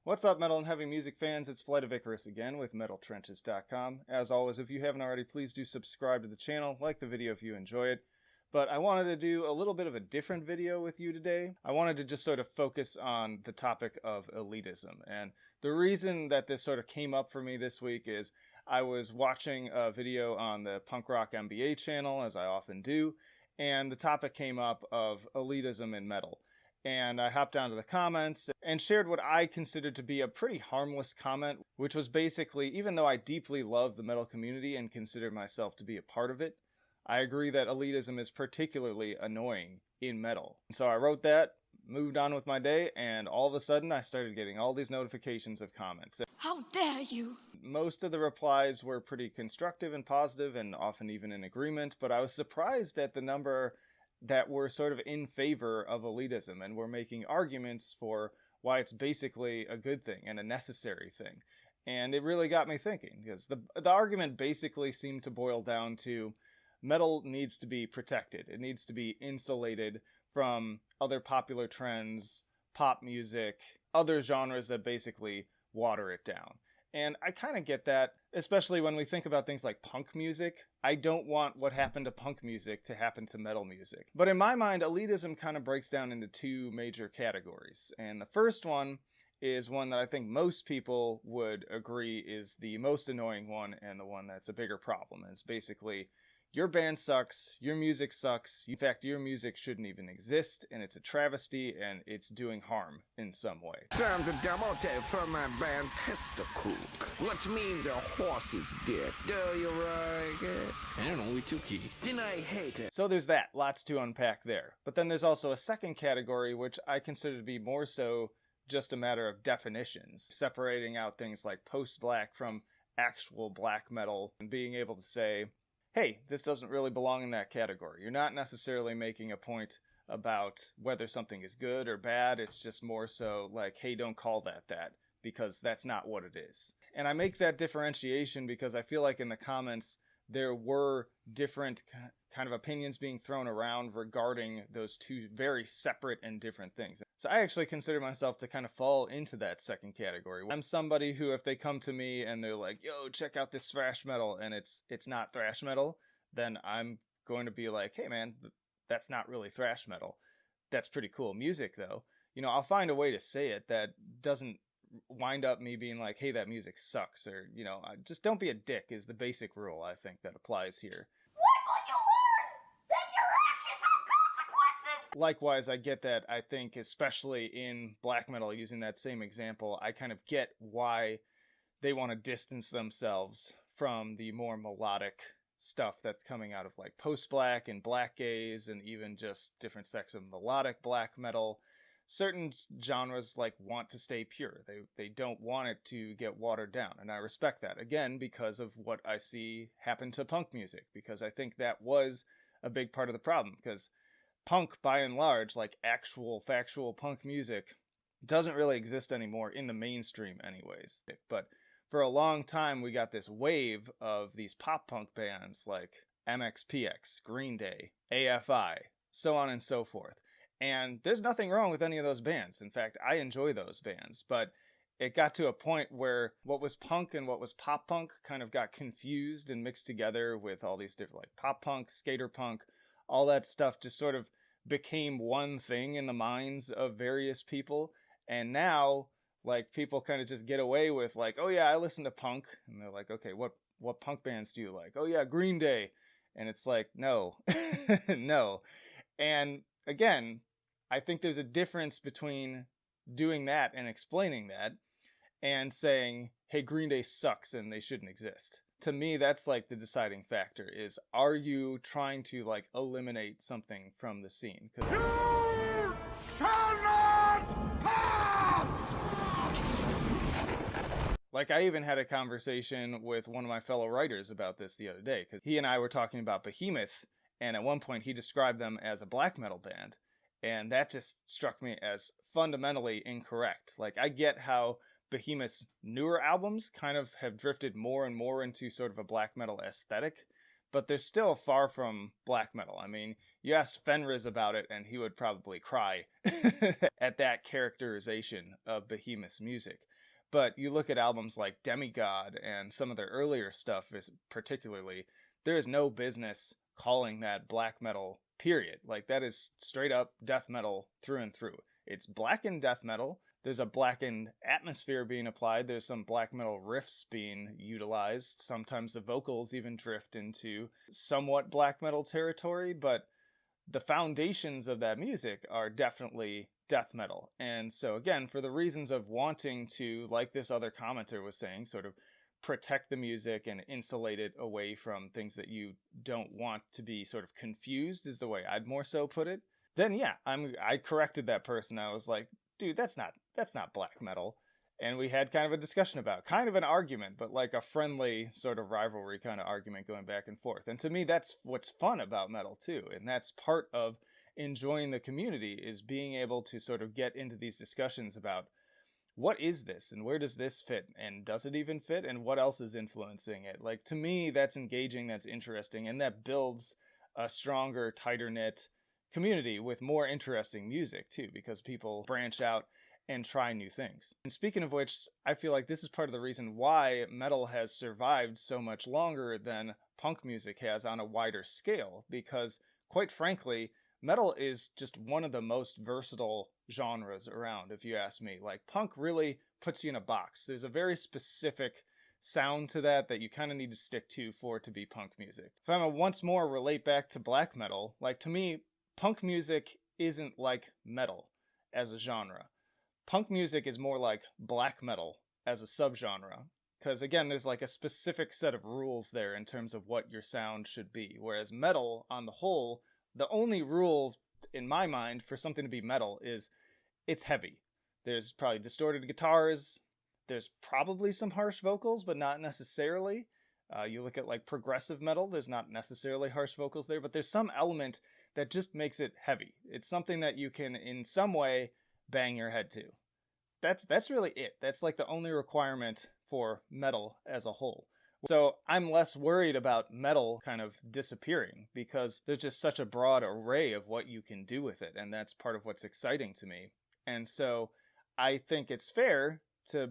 What's up, metal and heavy music fans? It's FlightOfIcarus again with MetalTrenches.com. As always, if you haven't already, please do subscribe to the channel, like the video if you enjoy it. But I wanted to do a little bit of a different video with you today. I wanted to just sort of focus on the topic of elitism. And the reason that this sort of came up for me this week is I was watching a video on the Punk Rock MBA channel, as I often do, and the topic came up of elitism in metal. And I hopped down to the comments and shared what I considered to be a pretty harmless comment, which was basically, even though I deeply love the metal community and consider myself to be a part of it, I agree that elitism is particularly annoying in metal. And so I wrote that, moved on with my day, and all of a sudden I started getting all these notifications of comments. How dare you! Most of the replies were pretty constructive and positive and often even in agreement, but I was surprised at the number that were sort of in favor of elitism and were making arguments for why it's basically a good thing and a necessary thing. And it really got me thinking, because the argument basically seemed to boil down to metal needs to be protected. It needs to be insulated from other popular trends, pop music, other genres that basically water it down. And I kind of get that, especially when we think about things like punk music. I don't want what happened to punk music to happen to metal music. But in my mind, elitism kind of breaks down into two major categories. And the first one is one that I think most people would agree is the most annoying one and the one that's a bigger problem. And it's basically, your band sucks, your music sucks, in fact your music shouldn't even exist, and it's a travesty and it's doing harm in some way. Sounds a demo tape from my band Pestacook, which means a horse's dick. Do you like it? And only two key. Then I hate it. So there's that, lots to unpack there. But then there's also a second category which I consider to be more so just a matter of definitions, separating out things like post-black from actual black metal and being able to say, hey, this doesn't really belong in that category. You're not necessarily making a point about whether something is good or bad. It's just more so like, hey, don't call that, because that's not what it is. And I make that differentiation because I feel like in the comments there were different kind of opinions being thrown around regarding those two very separate and different things. So I actually consider myself to kind of fall into that second category. I'm somebody who, if they come to me and they're like, yo, check out this thrash metal, and it's not thrash metal, then I'm going to be like, hey man, that's not really thrash metal. That's pretty cool music though. You know, I'll find a way to say it that doesn't wind up me being like, hey, that music sucks, or, you know, just don't be a dick is the basic rule I think that applies here. What will you learn? That your actions have consequences! Likewise, I get that. I think especially in black metal, using that same example, I kind of get why they want to distance themselves from the more melodic stuff that's coming out of like post-black and black gaze and even just different sects of melodic black metal. Certain genres like want to stay pure. They don't want it to get watered down, and I respect that, again, because of what I see happen to punk music, because I think that was a big part of the problem, because punk, by and large, like actual factual punk music, doesn't really exist anymore in the mainstream anyways. But for a long time we got this wave of these pop punk bands like MXPX, Green Day, AFI, so on and so forth. And there's nothing wrong with any of those bands. In fact, I enjoy those bands. But it got to a point where what was punk and what was pop punk kind of got confused and mixed together with all these different, like pop punk, skater punk, all that stuff just sort of became one thing in the minds of various people. And now, like, people kind of just get away with like, oh yeah, I listen to punk. And they're like, okay, what punk bands do you like? Oh yeah, Green Day. And it's like, no, no. And again, I think there's a difference between doing that and explaining that and saying, hey, Green Day sucks and they shouldn't exist. To me, that's like the deciding factor is, are you trying to like eliminate something from the scene? You shall not pass! Like, I even had a conversation with one of my fellow writers about this the other day, because he and I were talking about Behemoth, and at one point he described them as a black metal band. And that just struck me as fundamentally incorrect. Like, I get how Behemoth's newer albums kind of have drifted more and more into sort of a black metal aesthetic, but they're still far from black metal. I mean, you ask Fenriz about it and he would probably cry at that characterization of Behemoth's music. But you look at albums like Demigod and some of their earlier stuff, is particularly, there is no business calling that black metal, period. Like, that is straight up death metal through and through. It's blackened death metal. There's a blackened atmosphere being applied. There's some black metal riffs being utilized. Sometimes the vocals even drift into somewhat black metal territory, but the foundations of that music are definitely death metal. And so again, for the reasons of wanting to, like this other commenter was saying, sort of protect the music and insulate it away from things that you don't want to be sort of confused, is the way I'd more so put it. Then yeah, I corrected that person. I was like, dude, that's not black metal. And we had kind of a discussion about, kind of an argument, but like a friendly sort of rivalry kind of argument going back and forth. And to me, that's what's fun about metal too. And that's part of enjoying the community, is being able to sort of get into these discussions about what is this and where does this fit, and does it even fit, and what else is influencing it. Like, to me, that's engaging, that's interesting, and that builds a stronger, tighter knit community with more interesting music too, because people branch out and try new things. And speaking of which, I feel like this is part of the reason why metal has survived so much longer than punk music has on a wider scale, because quite frankly, metal is just one of the most versatile genres around, if you ask me. Like, punk really puts you in a box. There's a very specific sound to that you kind of need to stick to for it to be punk music. If I'm to once more relate back to black metal, like, to me, punk music isn't like metal as a genre. Punk music is more like black metal as a subgenre, because again, there's like a specific set of rules there in terms of what your sound should be, whereas metal on the whole, the only rule in my mind for something to be metal is it's heavy. There's probably distorted guitars, there's probably some harsh vocals, but not necessarily. You look at like progressive metal, there's not necessarily harsh vocals there, but there's some element that just makes it heavy. It's something that you can in some way bang your head to. That's really it. That's like the only requirement for metal as a whole. So I'm less worried about metal kind of disappearing, because there's just such a broad array of what you can do with it, and that's part of what's exciting to me. And so I think it's fair to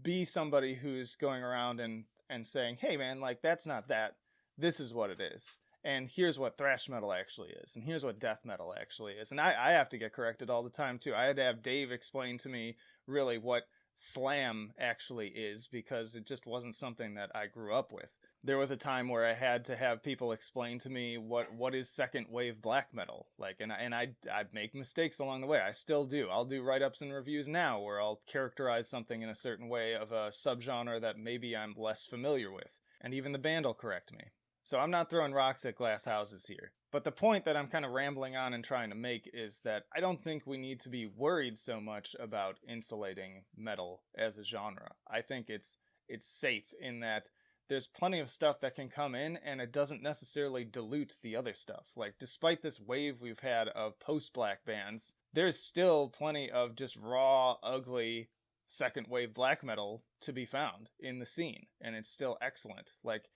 be somebody who's going around and saying, hey man, like, that's not that. This is what it is. And here's what thrash metal actually is, and here's what death metal actually is. And I have to get corrected all the time too. I had to have Dave explain to me really what slam actually is, because it just wasn't something that I grew up with. There was a time where I had to have people explain to me what is second wave black metal, like, and I'd make mistakes along the way. I still do. I'll do write-ups and reviews now where I'll characterize something in a certain way of a subgenre that maybe I'm less familiar with, and even the band will correct me. So I'm not throwing rocks at glass houses here. But the point that I'm kind of rambling on and trying to make is that I don't think we need to be worried so much about insulating metal as a genre. I think it's safe in that there's plenty of stuff that can come in, and it doesn't necessarily dilute the other stuff. Like, despite this wave we've had of post-black bands, there's still plenty of just raw, ugly second wave black metal to be found in the scene, and it's still excellent. Like,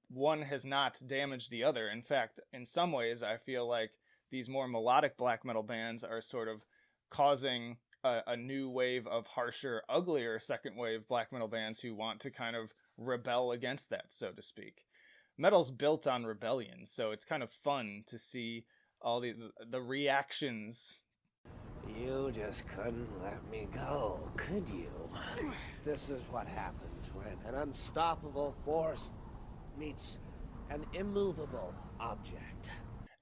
one has not damaged the other. In fact, in some ways, I feel like these more melodic black metal bands are sort of causing a new wave of harsher, uglier second wave black metal bands who want to kind of rebel against that, so to speak. Metal's built on rebellion, so it's kind of fun to see all the reactions. You just couldn't let me go, could you? This is what happens when an unstoppable force meets an immovable object.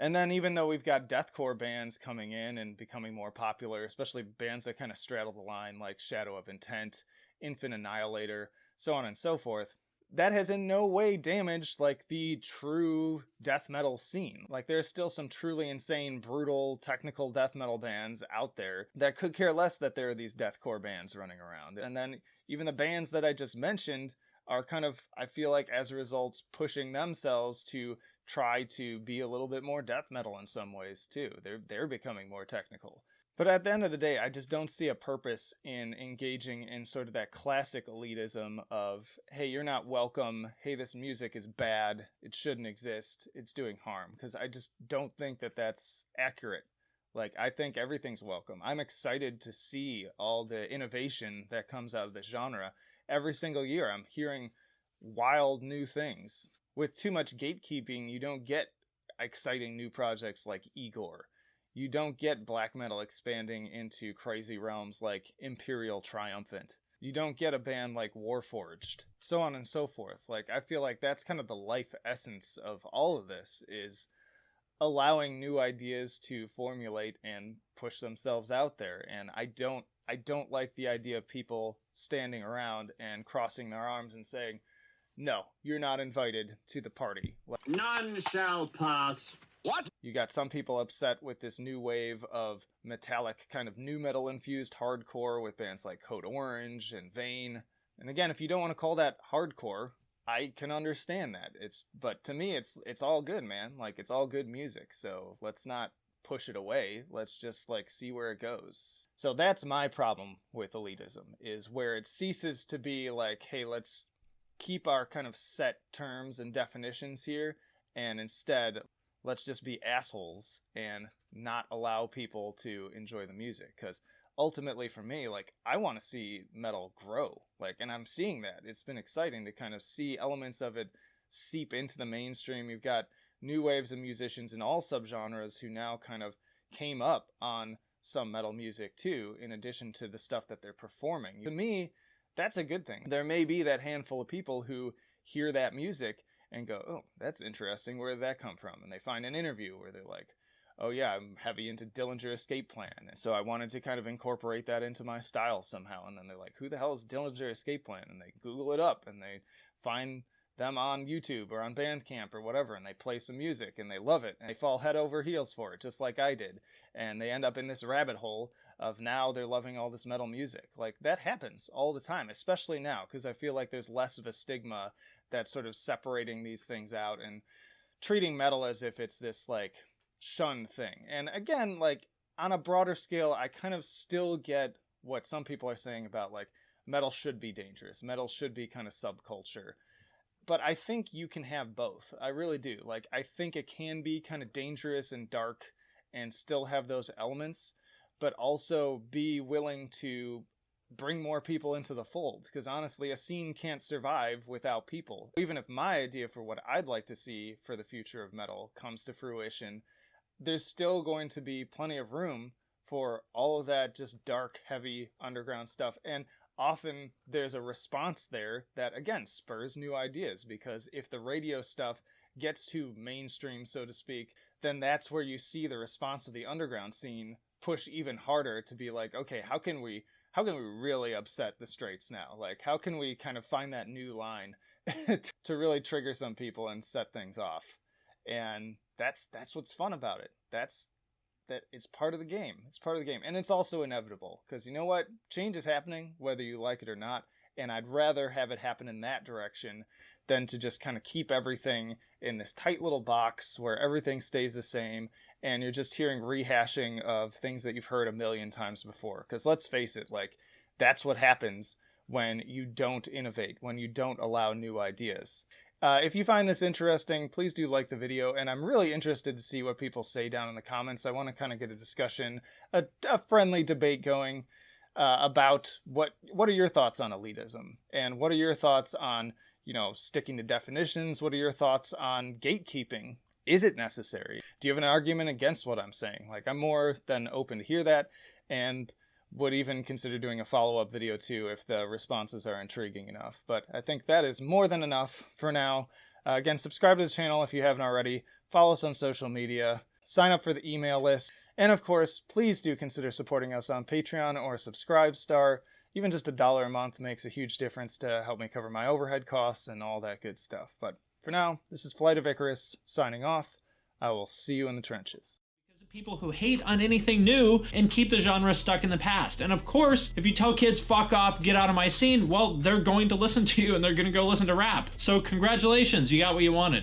And then even though we've got deathcore bands coming in and becoming more popular, especially bands that kind of straddle the line like Shadow of Intent, Infant Annihilator, so on and so forth, that has in no way damaged like the true death metal scene. Like, there's still some truly insane, brutal, technical death metal bands out there that could care less that there are these deathcore bands running around. And then even the bands that I just mentioned are kind of, I feel like, as a result, pushing themselves to try to be a little bit more death metal in some ways too. They're becoming more technical. But at the end of the day, I just don't see a purpose in engaging in sort of that classic elitism of, hey, you're not welcome, hey, this music is bad, it shouldn't exist, it's doing harm. Because I just don't think that that's accurate Like, I think everything's welcome. I'm excited to see all the innovation that comes out of this genre. Every single year, I'm hearing wild new things. With too much gatekeeping, you don't get exciting new projects like Igor. You don't get black metal expanding into crazy realms like Imperial Triumphant. You don't get a band like Warforged, so on and so forth. Like, I feel like that's kind of the life essence of all of this, is allowing new ideas to formulate and push themselves out there. And I don't like the idea of people standing around and crossing their arms and saying, no, you're not invited to the party. None shall pass. What? You got some people upset with this new wave of metallic kind of new metal infused hardcore with bands like Code Orange and Vane. And again, if you don't want to call that hardcore, I can understand that. But to me, it's all good, man. Like, it's all good music. So let's not push it away. Let's just like see where it goes. So that's my problem with elitism, is where it ceases to be like, hey, let's keep our kind of set terms and definitions here, and instead let's just be assholes and not allow people to enjoy the music. Because ultimately for me, like, I want to see metal grow, like, and I'm seeing that. It's been exciting to kind of see elements of it seep into the mainstream. You've got new waves of musicians in all subgenres who now kind of came up on some metal music too, in addition to the stuff that they're performing. To me, that's a good thing. There may be that handful of people who hear that music and go, oh, that's interesting, where did that come from? And they find an interview where they're like, oh yeah, I'm heavy into Dillinger Escape Plan, and so I wanted to kind of incorporate that into my style somehow. And then they're like, who the hell is Dillinger Escape Plan? And they Google it up, and they find them on YouTube or on Bandcamp or whatever, and they play some music, and they love it, and they fall head over heels for it, just like I did. And they end up in this rabbit hole of now they're loving all this metal music. Like, that happens all the time, especially now, because I feel like there's less of a stigma that's sort of separating these things out and treating metal as if it's this, like, shunned thing. And again, like, on a broader scale, I kind of still get what some people are saying about, like, metal should be dangerous. Metal should be kind of subculture. But I think you can have both. I really do. Like, I think it can be kind of dangerous and dark and still have those elements, but also be willing to bring more people into the fold. Because honestly, a scene can't survive without people. Even if my idea for what I'd like to see for the future of metal comes to fruition, there's still going to be plenty of room for all of that just dark, heavy underground stuff. And often there's a response there that, again, spurs new ideas, because if the radio stuff gets too mainstream, so to speak, then that's where you see the response of the underground scene push even harder to be like, okay, how can we really upset the straights now? Like, how can we kind of find that new line to really trigger some people and set things off? And that's what's fun about it. That it's part of the game. It's part of the game. And it's also inevitable, because you know what? Change is happening whether you like it or not. And I'd rather have it happen in that direction than to just kind of keep everything in this tight little box where everything stays the same and you're just hearing rehashing of things that you've heard a million times before. Because let's face it, like, that's what happens when you don't innovate, when you don't allow new ideas. If you find this interesting, please do like the video, and I'm really interested to see what people say down in the comments. I want to kind of get a discussion, a friendly debate going about what are your thoughts on elitism, and what are your thoughts on, you know, sticking to definitions? What are your thoughts on gatekeeping? Is it necessary? Do you have an argument against what I'm saying? Like, I'm more than open to hear that, and would even consider doing a follow-up video too if the responses are intriguing enough. But I think that is more than enough for now. Again, subscribe to the channel if you haven't already. Follow us on social media. Sign up for the email list. And of course, please do consider supporting us on Patreon or Subscribestar. Even just $1 a month makes a huge difference to help me cover my overhead costs and all that good stuff. But for now, this is Flight of Icarus signing off. I will see you in the trenches. People who hate on anything new and keep the genre stuck in the past. And of course, if you tell kids, fuck off, get out of my scene, well, they're going to listen to you and they're going to go listen to rap. So congratulations, you got what you wanted.